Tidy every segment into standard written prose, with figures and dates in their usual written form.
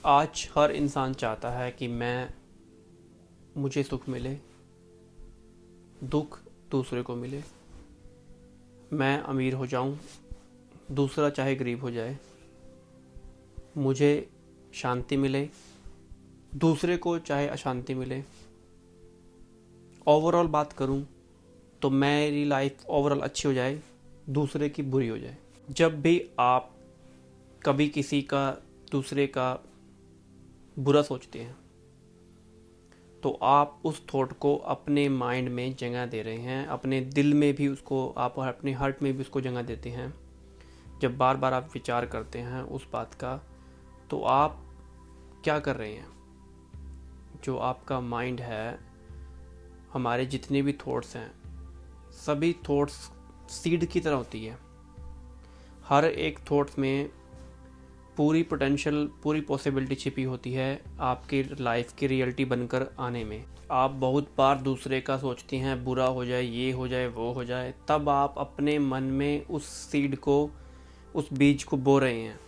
आज हर इंसान चाहता है कि मुझे सुख मिले, दुख दूसरे को मिले। मैं अमीर हो जाऊं, दूसरा चाहे गरीब हो जाए। मुझे शांति मिले, दूसरे को चाहे अशांति मिले। ओवरऑल बात करूं तो मेरी लाइफ ओवरऑल अच्छी हो जाए, दूसरे की बुरी हो जाए। जब भी आप कभी किसी का, दूसरे का बुरा सोचते हैं तो आप उस थॉट को अपने माइंड में जगह दे रहे हैं, अपने दिल में भी उसको, आप अपने हार्ट में भी उसको जगह देते हैं। जब बार बार आप विचार करते हैं उस बात का, तो आप क्या कर रहे हैं? जो आपका माइंड है, हमारे जितने भी थॉट्स हैं, सभी थॉट्स सीड की तरह होती है। हर एक थॉट्स में पूरी पोटेंशियल, पूरी पॉसिबिलिटी छिपी होती है आपकी लाइफ की रियलिटी बनकर आने में। आप बहुत बार दूसरे का सोचती हैं, बुरा हो जाए, ये हो जाए, वो हो जाए, तब आप अपने मन में उस सीड को, उस बीज को बो रहे हैं।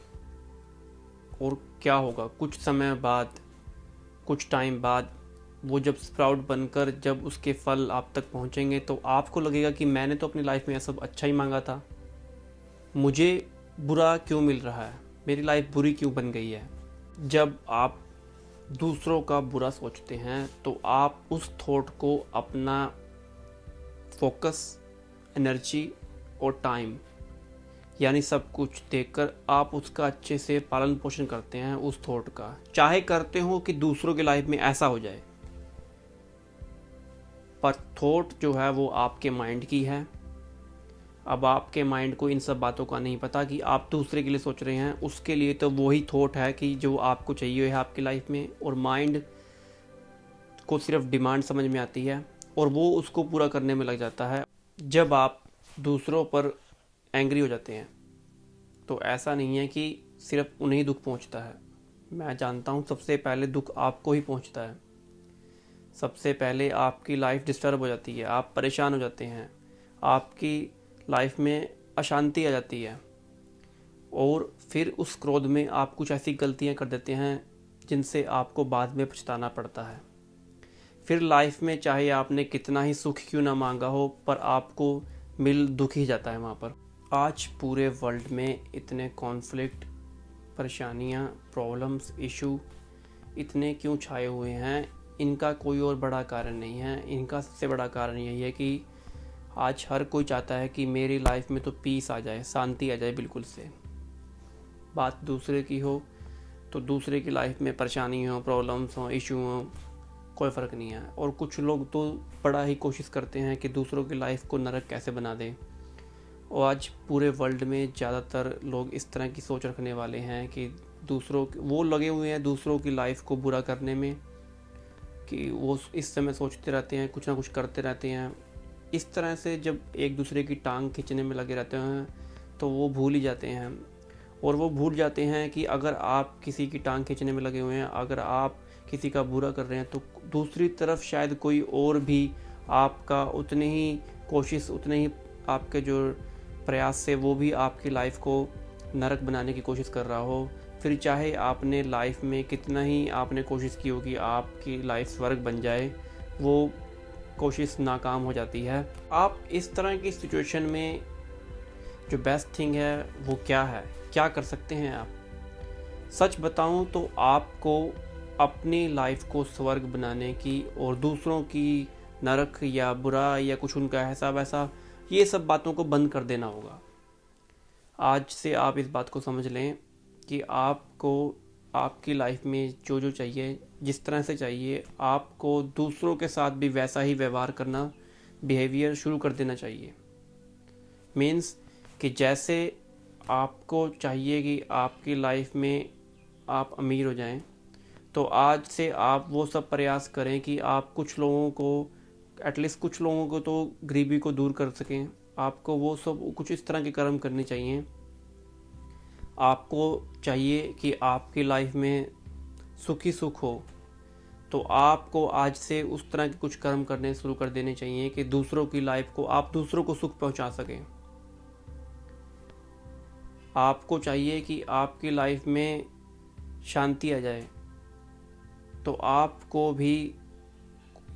और क्या होगा, कुछ समय बाद, कुछ टाइम बाद वो जब स्प्राउट बनकर जब उसके फल आप तक पहुंचेंगे तो आपको लगेगा कि मैंने तो अपनी लाइफ में यह सब अच्छा ही मांगा था, मुझे बुरा क्यों मिल रहा है, मेरी लाइफ बुरी क्यों बन गई है। जब आप दूसरों का बुरा सोचते हैं तो आप उस थॉट को अपना फोकस, एनर्जी और टाइम, यानी सब कुछ देकर आप उसका अच्छे से पालन पोषण करते हैं उस थॉट का। चाहे करते हो कि दूसरों की लाइफ में ऐसा हो जाए, पर थॉट जो है वो आपके माइंड की है। अब आपके माइंड को इन सब बातों का नहीं पता कि आप दूसरे के लिए सोच रहे हैं। उसके लिए तो वही थॉट है कि जो आपको चाहिए है आपकी लाइफ में, और माइंड को सिर्फ डिमांड समझ में आती है और वो उसको पूरा करने में लग जाता है। जब आप दूसरों पर एंग्री हो जाते हैं तो ऐसा नहीं है कि सिर्फ उन्हें ही दुख पहुंचता है। मैं जानता हूं सबसे पहले दुख आपको ही पहुंचता है। सबसे पहले आपकी लाइफ डिस्टर्ब हो जाती है, आप परेशान हो जाते हैं, आपकी लाइफ में अशांति आ जाती है, और फिर उस क्रोध में आप कुछ ऐसी गलतियां कर देते हैं जिनसे आपको बाद में पछताना पड़ता है। फिर लाइफ में चाहे आपने कितना ही सुख क्यों ना मांगा हो, पर आपको मिल दुख ही जाता है वहाँ पर। आज पूरे वर्ल्ड में इतने कॉन्फ्लिक्ट, परेशानियाँ, प्रॉब्लम्स, इशू इतने क्यों छाए हुए हैं? इनका कोई और बड़ा कारण नहीं है। इनका सबसे बड़ा कारण यही है कि आज हर कोई चाहता है कि मेरी लाइफ में तो पीस आ जाए, शांति आ जाए बिल्कुल से। बात दूसरे की हो तो दूसरे की लाइफ में परेशानी हो, प्रॉब्लम्स हो, इशू हो, कोई फ़र्क नहीं है। और कुछ लोग तो बड़ा ही कोशिश करते हैं कि दूसरों की लाइफ को नरक कैसे बना दें। और आज पूरे वर्ल्ड में ज़्यादातर लोग इस तरह की सोच रखने वाले हैं कि वो लगे हुए हैं दूसरों की लाइफ को बुरा करने में, कि वो इस समय सोचते रहते हैं, कुछ ना कुछ करते रहते हैं। इस तरह से जब एक दूसरे की टांग खींचने में लगे रहते हैं तो वो भूल ही जाते हैं। और वो भूल जाते हैं कि अगर आप किसी की टांग खींचने में लगे हुए हैं, अगर आप किसी का बुरा कर रहे हैं, तो दूसरी तरफ शायद कोई और भी आपका उतने ही कोशिश, उतने ही आपके जो प्रयास से वो भी आपकी लाइफ को नरक बनाने की कोशिश कर रहा हो। फिर चाहे आपने लाइफ में कितना ही आपने कोशिश की हो कि आपकी लाइफ स्वर्ग बन जाए, वो कोशिश नाकाम हो जाती है। आप इस तरह की सिचुएशन में जो बेस्ट थिंग है वो क्या है, क्या कर सकते हैं आप? सच बताऊं तो आपको अपनी लाइफ को स्वर्ग बनाने की और दूसरों की नरक या बुरा या कुछ उनका ऐसा वैसा, ये सब बातों को बंद कर देना होगा। आज से आप इस बात को समझ लें कि आपको आपकी लाइफ में जो जो चाहिए, जिस तरह से चाहिए, आपको दूसरों के साथ भी वैसा ही व्यवहार करना, बिहेवियर शुरू कर देना चाहिए। मीन्स कि जैसे आपको चाहिए कि आपकी लाइफ में आप अमीर हो जाएं, तो आज से आप वो सब प्रयास करें कि आप कुछ लोगों को, एटलीस्ट कुछ लोगों को तो गरीबी को दूर कर सकें। आपको वो सब कुछ इस तरह के कर्म करने चाहिए। आपको चाहिए कि आपकी लाइफ में सुख ही सुख हो, तो आपको आज से उस तरह के कुछ कर्म करने शुरू कर देने चाहिए कि दूसरों की लाइफ को, आप दूसरों को सुख पहुंचा सकें। आपको चाहिए कि आपकी लाइफ में शांति आ जाए, तो आपको भी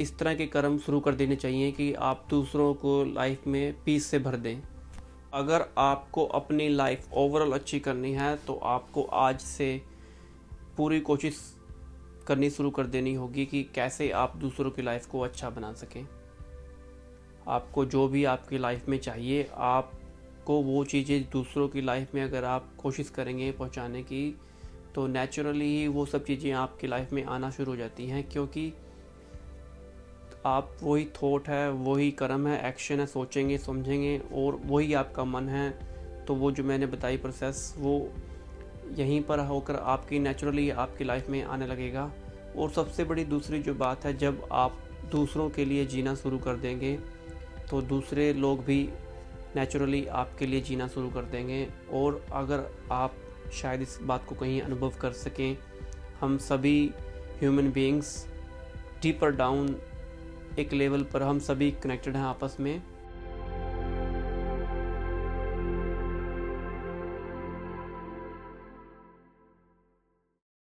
इस तरह के कर्म शुरू कर देने चाहिए कि आप दूसरों को लाइफ में पीस से भर दें। अगर आपको अपनी लाइफ ओवरऑल अच्छी करनी है तो आपको आज से पूरी कोशिश करनी शुरू कर देनी होगी कि कैसे आप दूसरों की लाइफ को अच्छा बना सकें। आपको जो भी आपकी लाइफ में चाहिए, आपको वो चीज़ें दूसरों की लाइफ में अगर आप कोशिश करेंगे पहुंचाने की, तो नेचुरली ही वो सब चीज़ें आपकी लाइफ में आना शुरू हो जाती हैं, क्योंकि आप वही थॉट है, वही कर्म है, एक्शन है, सोचेंगे समझेंगे और वही आपका मन है। तो वो जो मैंने बताई प्रोसेस, वो यहीं पर होकर आपकी नेचुरली आपकी लाइफ में आने लगेगा। और सबसे बड़ी दूसरी जो बात है, जब आप दूसरों के लिए जीना शुरू कर देंगे तो दूसरे लोग भी नेचुरली आपके लिए जीना शुरू कर देंगे। और अगर आप शायद इस बात को कहीं अनुभव कर सकें, हम सभी ह्यूमन बीइंग्स डीपर डाउन एक लेवल पर हम सभी कनेक्टेड हैं आपस में।